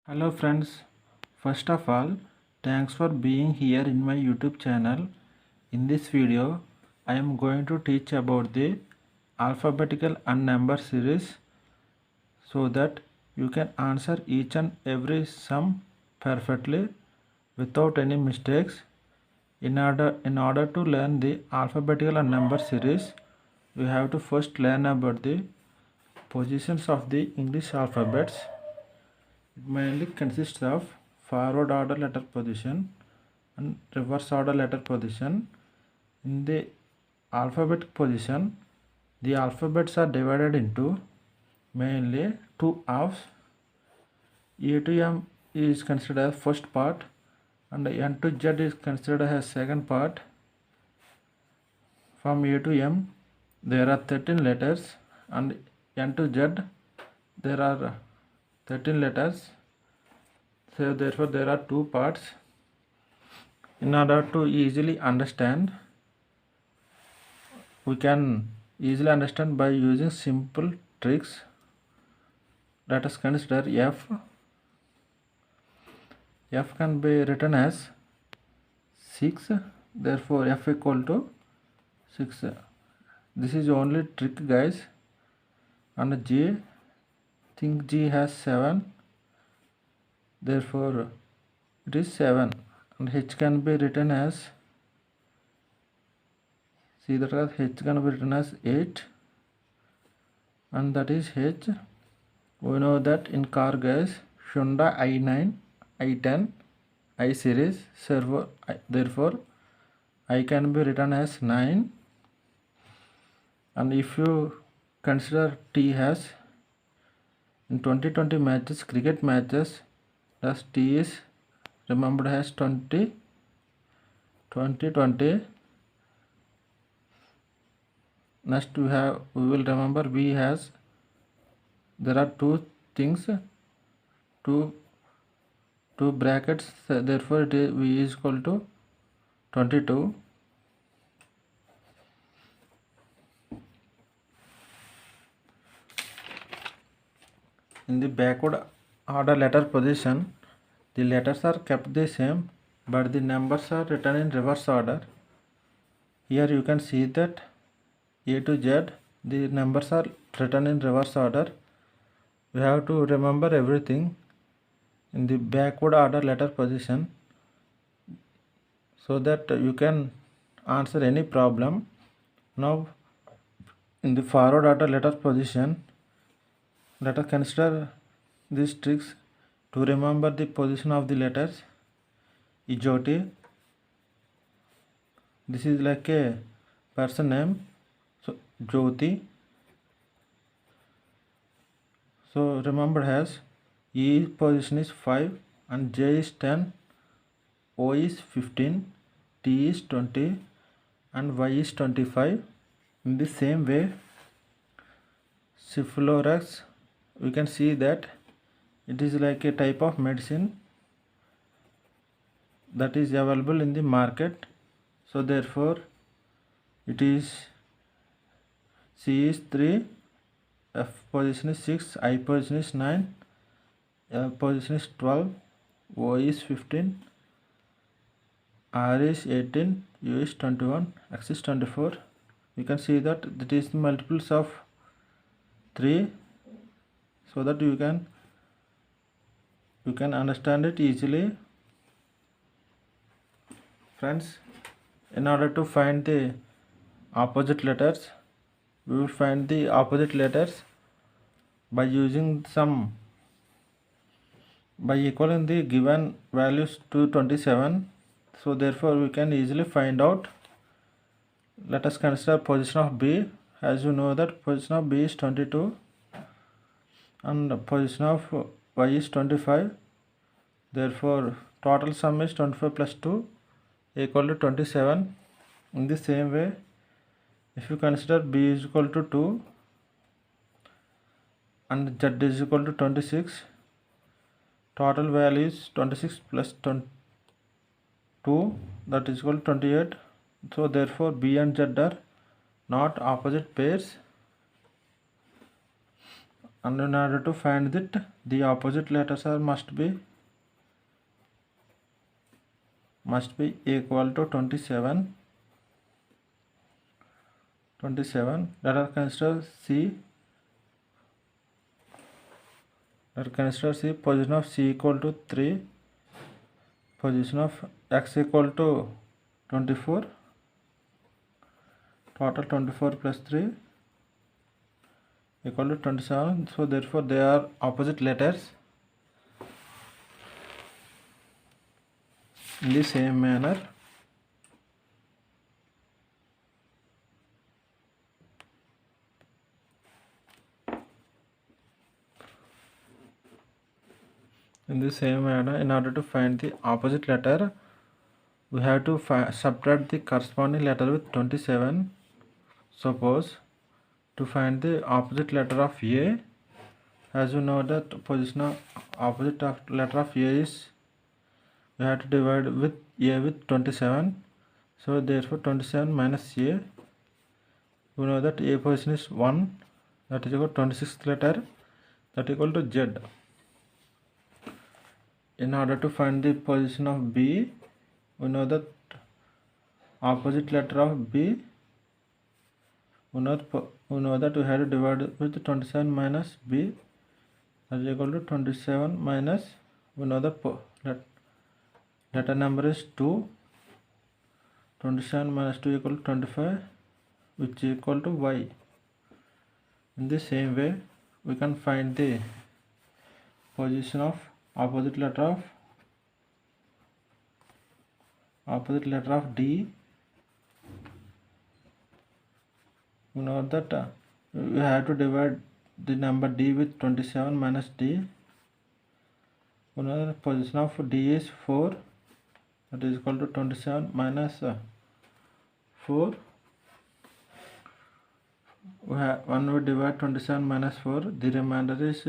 Hello friends, first of all, thanks for being here in my YouTube channel. In this video, I am going to teach about the alphabetical and number series so that you can answer each and every sum perfectly without any mistakes. In order to learn the alphabetical and number series, we have to first learn about the positions of the English alphabets. It mainly consists of forward order letter position and reverse order letter position. In the alphabet position, the alphabets are divided into mainly two halves. A to M is considered as first part and N to Z is considered as second part. From A to M there are 13 letters and N to Z there are 13 letters. So therefore there are two parts. In order to easily understand, we can easily understand by using simple tricks. Let us consider F. F can be written as 6, therefore F equal to 6. This is only trick, guys. And G, think G has 7, therefore it is 7. And H can be written as, see that H can be written as 8, and that is H. We know that in car, guys, Hyundai i9, i10, I series, therefore I can be written as 9. And if you consider T as in 2020 matches, cricket matches, thus T is remembered as 20. Next we will remember V has, there are two things, two brackets, therefore it is V is equal to 22. In the backward order letter position, the letters are kept the same, but the numbers are written in reverse order. Here you can see that A to Z, the numbers are written in reverse order. We have to remember everything in the backward order letter position so that you can answer any problem. Now in the forward order letter position, let us consider these tricks to remember the position of the letters. Ijoti, this is like a person name, so Jyoti. So remember as E position is 5 and J is 10, O is 15, T is 20 and Y is 25. In the same way, Syphilorax, we can see that it is like a type of medicine that is available in the market. So therefore it is C is 3, F position is 6, I position is 9, L position is 12, O is 15, R is 18, U is 21, X is 24. You can see that it is multiples of 3, so that you can understand it easily. Friends, in order to find the opposite letters, we will find the opposite letters by using by equaling the given values to 27. So therefore we can easily find out. Let us consider position of B. As you know that position of B is 22 and position of Y is 25. Therefore total sum is 25 plus 2 equal to 27. In the same way, if you consider B is equal to 2 and Z is equal to 26, total value is 26 plus 2, that is equal to 28. So therefore B and Z are not opposite pairs. and in order to find it, the opposite letters are must be equal to 27. Let us consider C. Position of C equal to 3, position of X equal to 24, total 24 plus 3 equal to 27. So therefore they are opposite letters. In the same manner, in order to find the opposite letter, we have to subtract the corresponding letter with 27. Suppose to find the opposite letter of A, as you know that position of opposite of letter of A is, we have to divide with A with 27. So therefore 27 minus A, we know that A position is 1, that is equal to 26th letter, that is equal to Z. In order to find the position of B, we know that opposite letter of B, we know that we have to divide with 27 minus B, that is equal to 27 minus, we know the letter number is 2. 27 minus 2 equal to 25, which is equal to Y. In the same way, we can find the position of opposite letter of D. We know that we have to divide the number D with 27 minus D. We know the position of D is 4, that is equal to 27 minus 4. When we divide 27 minus 4, the remainder is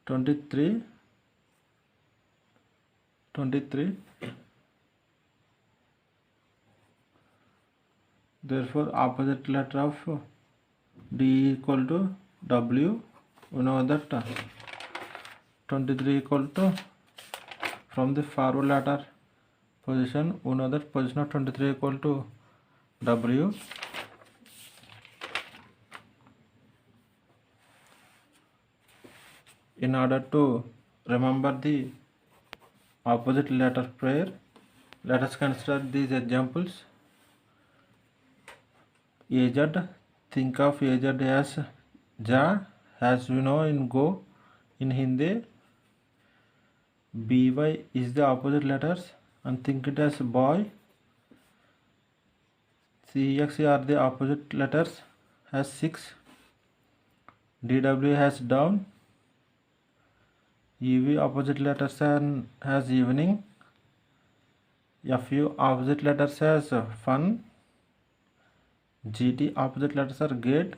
23. Therefore opposite letter of D equal to W. We know that 23 equal to, from the forward letter position, we know that position of 23 equal to W. In order to remember the opposite letter pair, let us consider these examples. AZ, think of AZ as Ja, as we know in Go in Hindi. BY is the opposite letters, and think it as boy. CX are the opposite letters, has 6. DW has down. EV opposite letters has evening. FU opposite letters has fun. GT opposite letters are gate,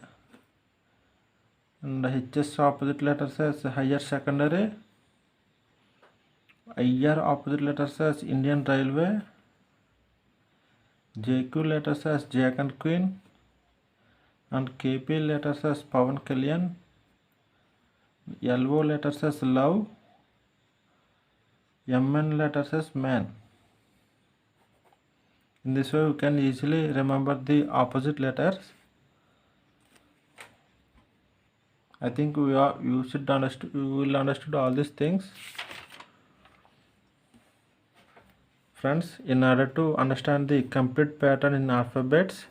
and HS opposite letters as higher secondary. IR opposite letters as Indian Railway. JQ letters as Jack and Queen, and KP letters as Pawan Kalyan. LO letters as love. MN letters as man. In this way, we can easily remember the opposite letters. I think you will understood all these things. Friends, in order to understand the complete pattern in alphabets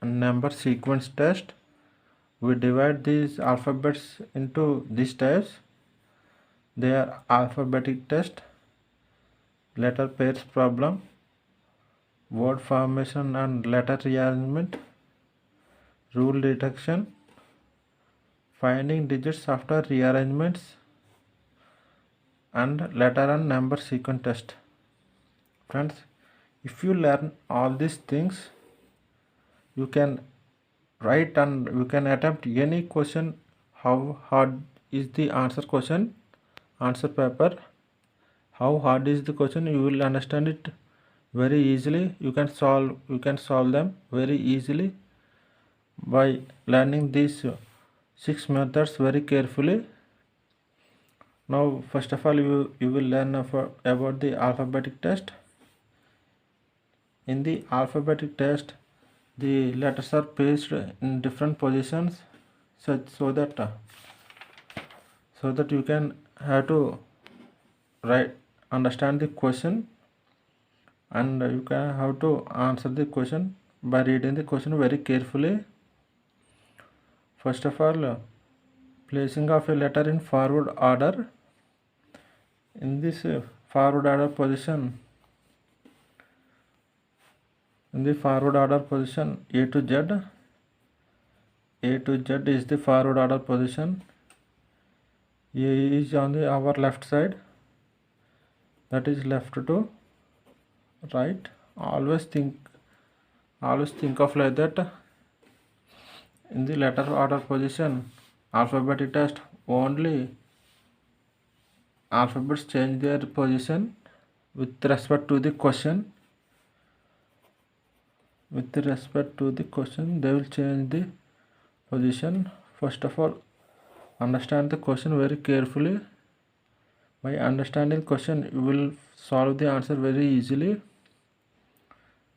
and number sequence test, we divide these alphabets into these types. They are alphabetic test, letter pairs problem, word formation and letter rearrangement, rule detection, finding digits after rearrangements, and letter and number sequence test. Friends, if you learn all these things, you can write and you can attempt any question. How hard is the answer paper, how hard is the question, you will understand it very easily. You can solve them very easily by learning these 6 methods very carefully. Now first of all you will learn about the alphabetic test. In the alphabetic test, the letters are placed in different positions so that you can have to understand the question, and you can have to answer the question by reading the question very carefully. First of all, placing of a letter in forward order. In this forward order position, A to Z is the forward order position. A is on our left side, that is left to right. Always think of like that. In the letter order position, alphabetic test, only alphabets change their position with respect to the question. They will change the position. First of all, understand the question very carefully. By understanding the question, you will solve the answer very easily.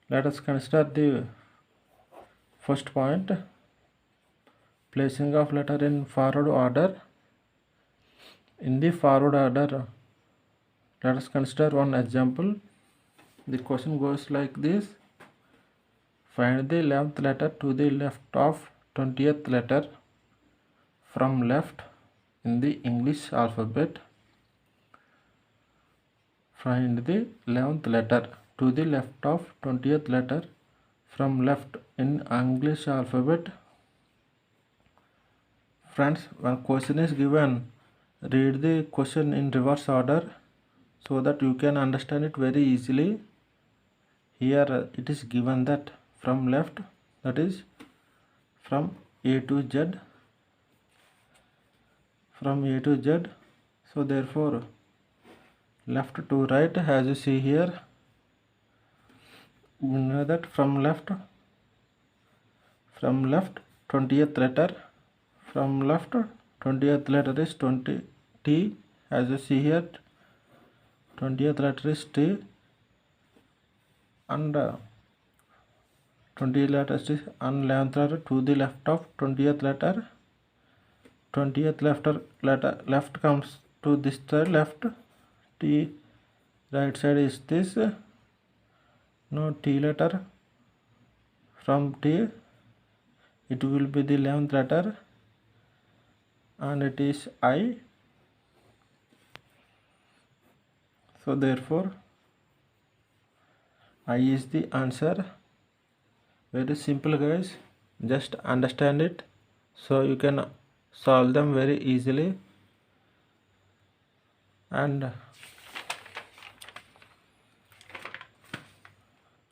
Let us consider the first point, placing of letter in forward order. In the forward order, let us consider one example. The question goes like this: find the 11th letter to the left of 20th letter from left in the English alphabet. Find the 11th letter to the left of 20th letter from left in English alphabet. Friends, when question is given, read the question in reverse order so that you can understand it very easily. Here it is given that from left, that is from A to Z. So therefore left to right, as you see here, you know that from left 20th letter, from left 20th letter is 20 T, as you see here, 20th letter is T, and 20th letter is and 11th letter to the left of 20th letter. 20th left comes to this side, left. T right side is this. Now T letter, from T it will be the 11th letter, and it is I. So therefore I is the answer. Very simple, guys. Just understand it so you can solve them very easily. And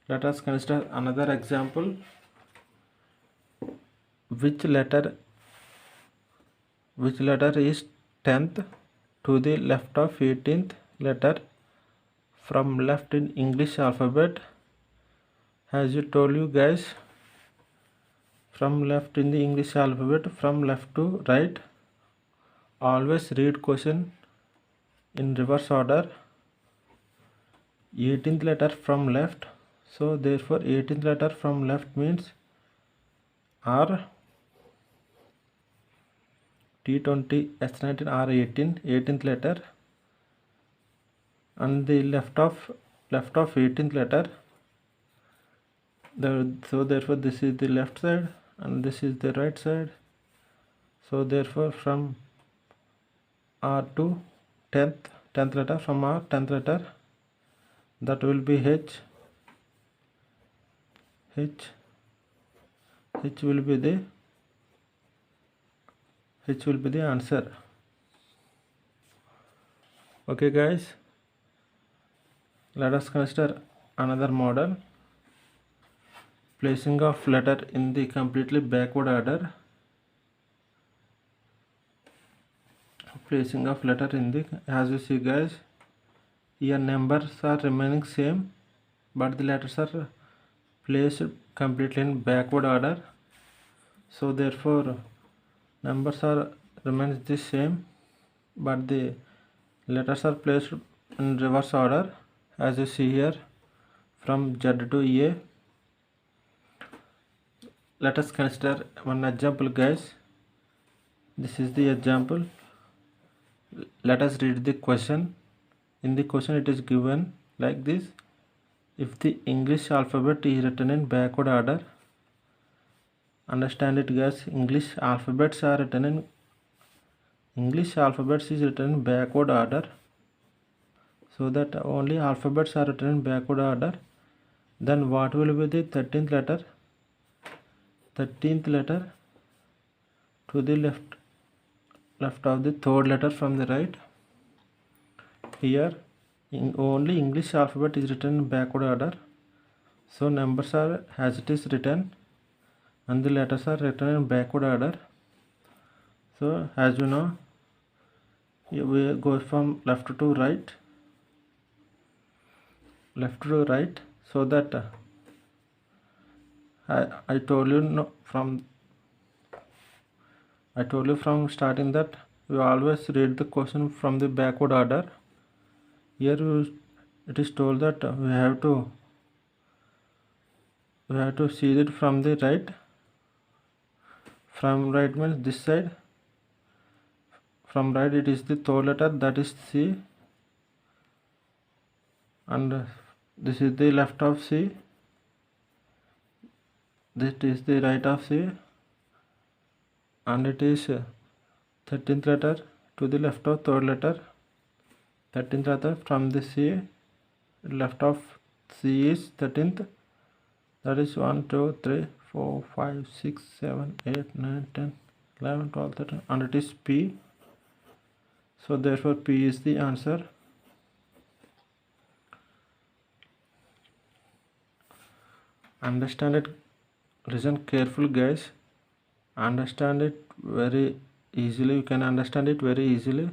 let us consider another example. Which letter is 10th to the left of 18th letter from left in English alphabet? As you told you guys, from left in the English alphabet, from left to right. Always read question in reverse order. 18th letter from left, so therefore 18th letter from left means R. T20 S19 R18, 18th letter, and the left of 18th letter. So therefore this is the left side and this is the right side. So therefore from R to 10th letter, from R 10th letter, that will be H will be the answer. Okay guys, let us consider another model, placing of letter in the completely backward order. Placing of letter in the, as you see guys, here numbers are remaining same, but the letters are placed completely in backward order. So therefore numbers are remains the same, but the letters are placed in reverse order, as you see here, from Z to A. Let us consider one example, guys. This is the example. Let us read the question. In the question it is given like this: if the English alphabet is written in backward order, understand it, guys. English alphabets is written in backward order, so that only alphabets are written in backward order. Then what will be the 13th letter? 13th letter to the left of the third letter from the right. Here only English alphabet is written in backward order, so numbers are as it is written and the letters are written in backward order. So as you know, we go from left to right, so that I told you from starting that we always read the question from the backward order. Here it is told that we have to see it from the right. From right means this side. From right it is the third letter, that is C, and this is the left of C. This is the right of C, and it is 13th letter to the left of third letter. 13th letter from the C, left of C is 13th, that is 1 2 3 4 5 6 7 8 9 10 11 12 13, and it is P. So therefore P is the answer. Understand it, listen carefully, guys. Understand it very easily. You can understand it very easily,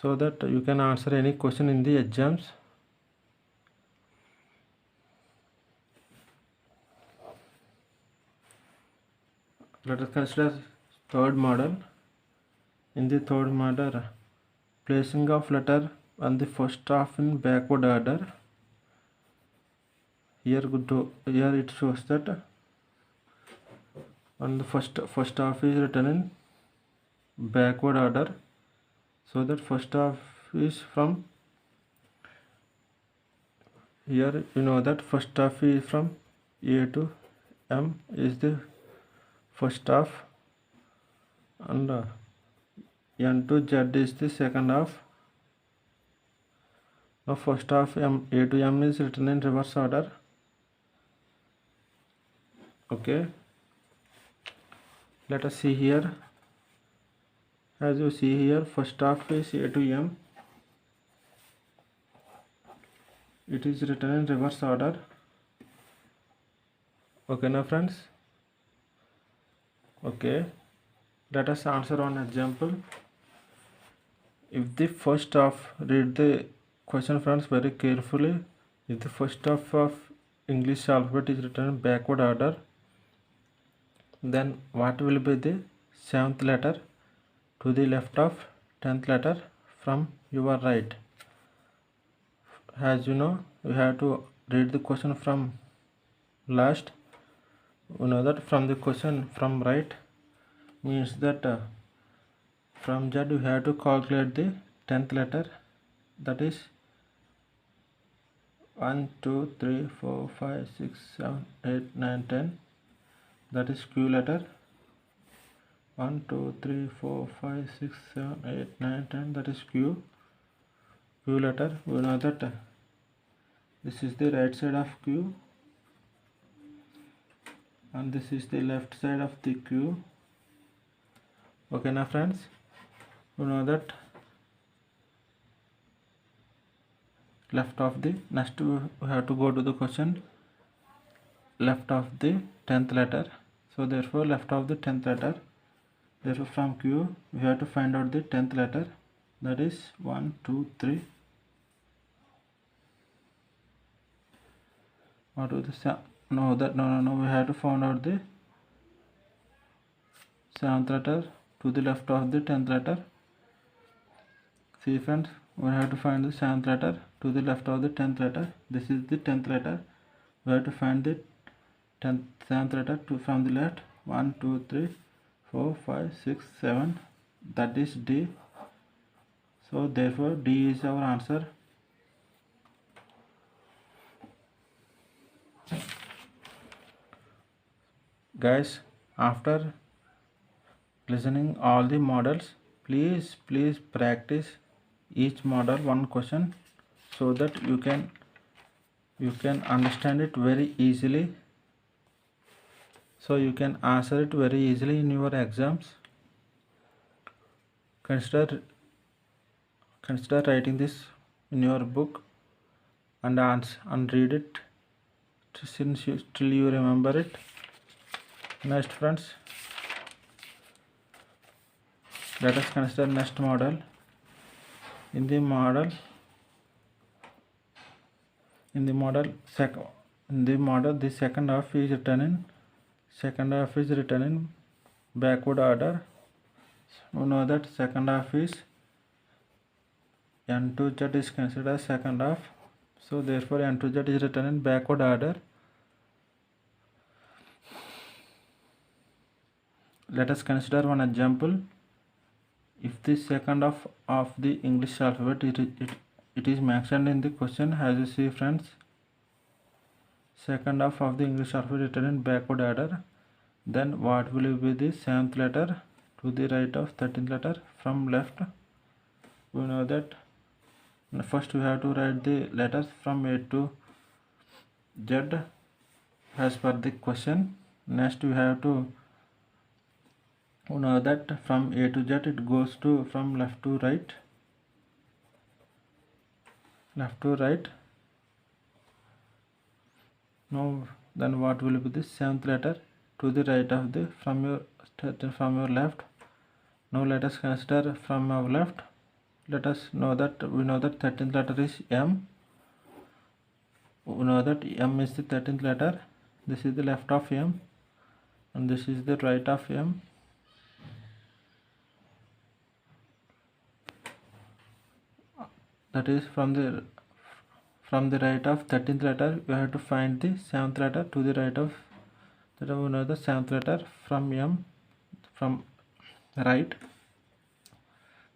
so that you can answer any question in the exams. Let us consider third model. In the third model, placing of letter on the first half in backward order. Here it shows that on the first half is written in backward order, so that first half is from here. You know that first half is from A to M is the first half, and N to Z is the second half. Now first half A to M is written in reverse order. Okay, let us see here. As you see here, first half is A to M. It is written in reverse order. Okay now friends. Okay, let us answer on example. If the first half, read the question friends very carefully. If the first half of English alphabet is written in backward order, then what will be the 7th letter to the left of 10th letter from your right? As you know, you have to read the question from last. You know that from the question from right means that from Z you have to calculate the 10th letter, that is 1 2 3 4 5 6 7 8 9 10, that is Q letter. 1 2 3 4 5 6 7 8 9 10, that is Q letter. We know that this is the right side of Q and this is the left side of the Q. Okay now friends, you know that left of the, next we have to go to the question left of the 10th letter. So therefore left of the 10th letter, therefore from Q we have to find out the 10th letter, that is 1 2 3. What was the no we have to find out the 7th letter to the left of the 10th letter. See friends, we have to find the 7th letter to the left of the 10th letter. This is the 10th letter. We have to find the 7th letter from the left. 1 2 3 4 5 6 7, that is D. So therefore D is our answer. Guys, after listening all the models, please practice each model one question so that you can understand it very easily, so you can answer it very easily in your exams. Consider writing this in your book and read it till you remember it. Next friends, let us consider next model. In the model the second half is written in backward order. We know that second half is N to Z is considered as second half, so therefore N to Z is written in backward order. Let us consider one example. If the second half of the English alphabet it is mentioned in the question, as you see friends, second half of the English alphabet written in backward order, then what will be the 7th letter to the right of 13th letter from left? We know that first we have to write the letters from A to Z as per the question. Next we have to know that from A to Z it goes to from left to right. Now then what will be the 7th letter to the right of the from your left? Now let us consider from our left. Let us know that we know that 13th letter is M. We know that M is the 13th letter. This is the left of M and this is the right of M. That is from the right of 13th letter we have to find the 7th letter to the right of that. We know the 7th letter from M, from right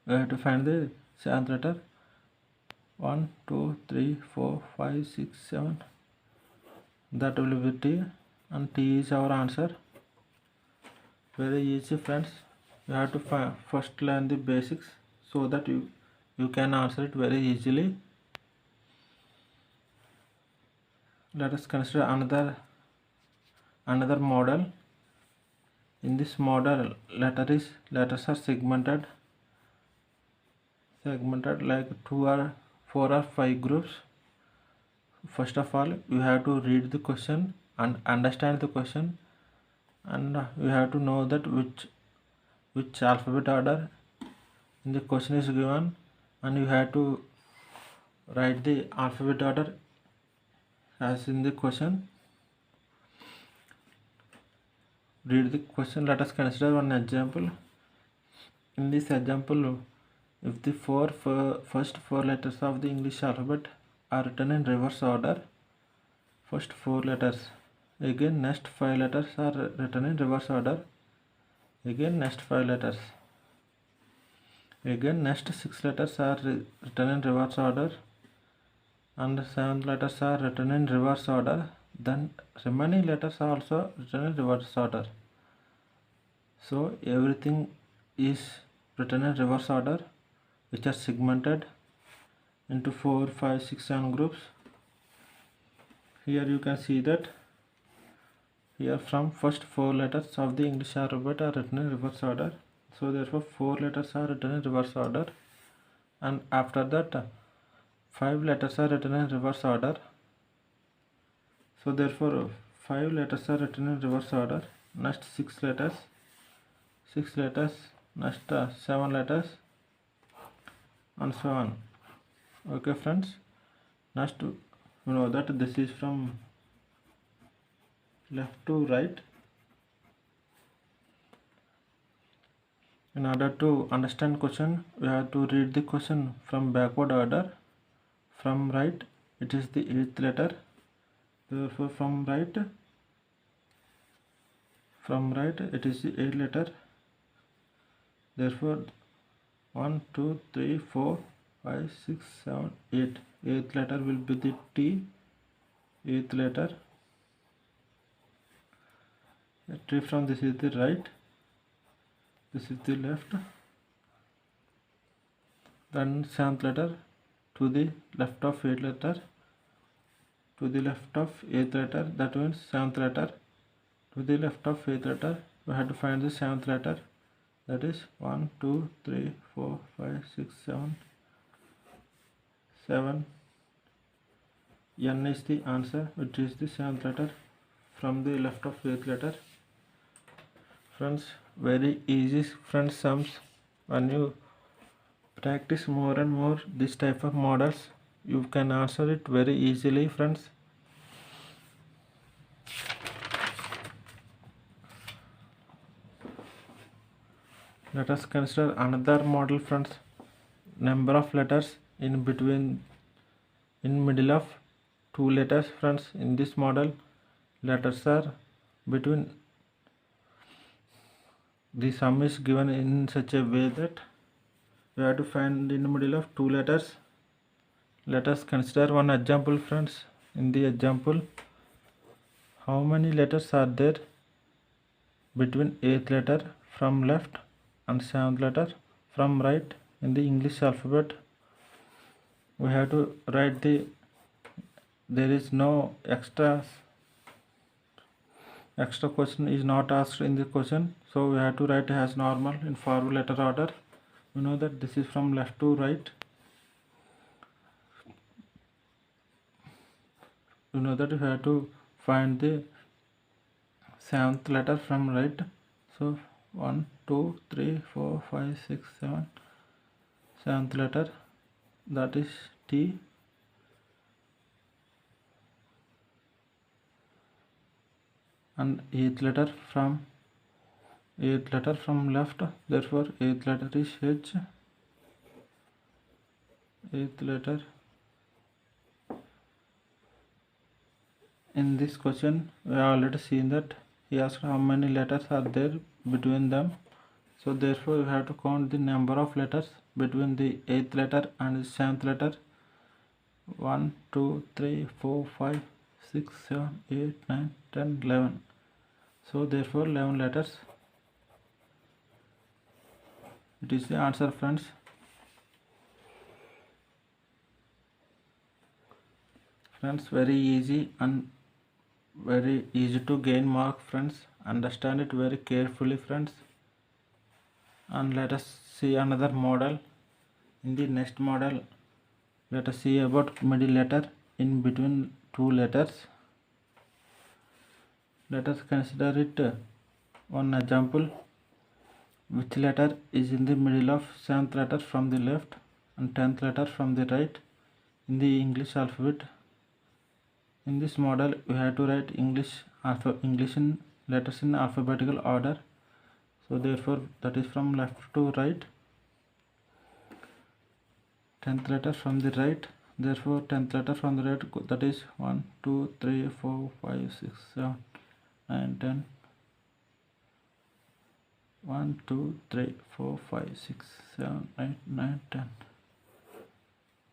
we have to find the 7th letter. 1 2 3 4 5 6 7, that will be T, and T is our answer. Very easy friends. You have to first learn the basics so that you can answer it very easily. Let us consider another model. In this model letters are segmented like 2 or 4 or 5 groups. First of all you have to read the question and understand the question, and you have to know that which alphabet order in the question is given, and you have to write the alphabet order as in the question. Read the question. Let us consider one example. In this example, if the first four letters of the English alphabet are written in reverse order, first 4 letters, again next 5 letters are written in reverse order, again next 5 letters, again next 6 letters are written in reverse order, and 7 letters are written in reverse order, then remaining letters are also written in reverse order. So everything is written in reverse order, which are segmented into 4 5 6 7 groups. Here you can see that here from first 4 letters of the English alphabet are written in reverse order, so therefore 4 letters are written in reverse order, and after that 5 letters are written in reverse order, so therefore 5 letters are written in reverse order. Next 6 letters, next 7 letters, and so on. Okay friends, next you know that this is from left to right. In order to understand question, we have to read the question from backward order. From right, it is the 8th letter. Therefore, from right, it is the 8th letter. Therefore, 1, 2, 3, 4, 5, 6, 7, 8. 8th letter will be the T. 8th letter. T from this is the right. This is the left. Then 7th letter to the left of 8th letter. To the left of 8th letter, that means 7th letter. To the left of 8th letter, we have to find the 7th letter. That is 1, 2, 3, 4, 5, 6, 7. 7. N is the answer, which is the 7th letter from the left of 8th letter. Friends, very easy friends sums. When you practice more and more this type of models, you can answer it very easily, friends. Let us consider another model, friends. Number of letters in middle of two letters, friends. In this model, letters are between. The sum is given in such a way that we have to find in the middle of two letters. Let us consider one example, friends. In the example, how many letters are there between 8th letter from left and 7th letter from right in the English alphabet? We have to write there is no extra question is not asked in the question, so we have to write as normal in forward letter order. We know that this is from left to right. You know that you have to find the 7th letter from right. So 1, 2, 3, 4, 5, 6, 7. 7th letter, that is T. And 8th letter from left. Therefore 8th letter is H. 8th letter. In this question, we have already seen that he asked how many letters are there between them. So therefore, we have to count the number of letters between the 8th letter and the 7th letter. 1, 2, 3, 4, 5, 6, 7, 8, 9, 10, 11. So therefore, 11 letters. It is the answer, friends. Friends, very easy and very easy to gain mark, friends. Understand it very carefully, friends. And let us see another model. In the next model, let us see about middle letter in between two letters. Let us consider it one example. Which letter is in the middle of 7th letter from the left and 10th letter from the right in the English alphabet? In this model, we have to write English in letters in alphabetical order. So therefore, that is from left to right. 10th letter from the right. Therefore, 10th letter from the right, that is 1, 2, 3, 4, 5, 6, 7, 9, 10. 1, 2, 3, 4, 5, 6, 7, 8, 9, 10.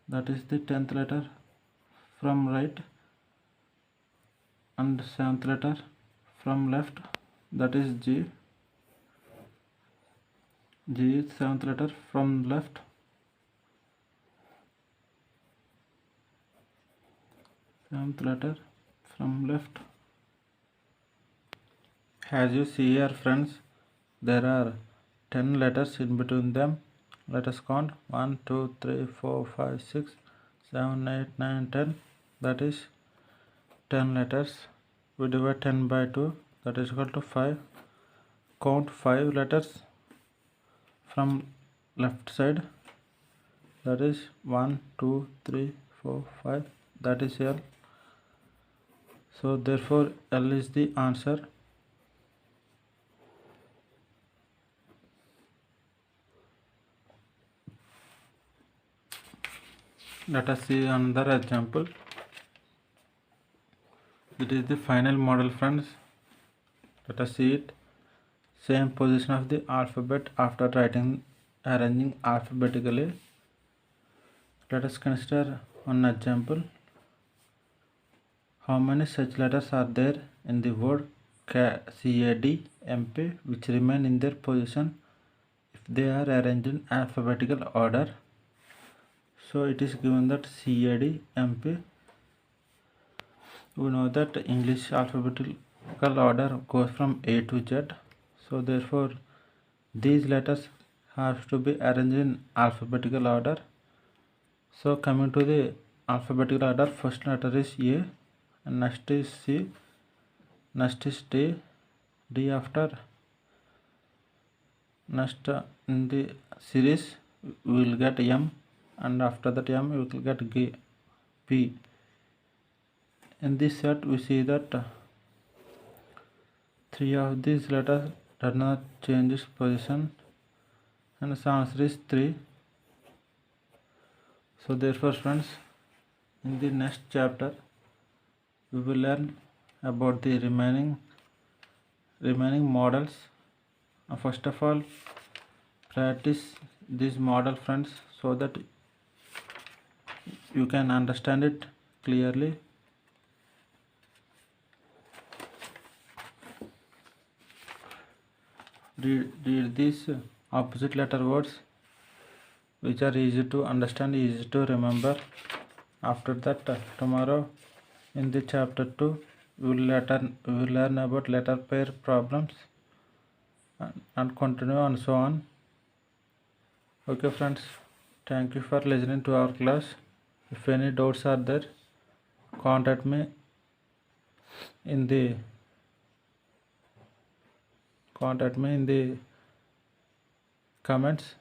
That is the 10th letter from right. And 7th letter from left, that is G. G is 7th letter from left. Seventh letter from left. As you see here, friends, there are 10 letters in between them. Let us count 1, 2, 3, 4, 5, 6, 7, 8, 9, 10. That is 10 letters. We divide 10 by 2, that is equal to 5. Count 5 letters from left side, that is 1, 2, 3, 4, 5, that is L. So therefore L is the answer. Let us see another example. It is the final model, friends. Let us see it. Same position of the alphabet after arranging alphabetically. Let us consider one example. How many such letters are there in the word CADMP which remain in their position if they are arranged in alphabetical order? So it is given that CADMP. We know that English alphabetical order goes from A to Z. So therefore these letters have to be arranged in alphabetical order. So coming to the alphabetical order, first letter is A, and next is C, next is D after. Next in the series we will get M, and after that M we will get P. In this set we see that three of these letters does not change its position, and the answer is 3. So therefore friends, in the next chapter we will learn about the remaining models. First of all, practice this model, friends, so that you can understand it clearly. Read these opposite letter words which are easy to understand, easy to remember. After that, tomorrow in the chapter 2 we will learn about letter pair problems and continue and so on. Okay friends, thank you for listening to our class. If any doubts are there, contact me in the comments.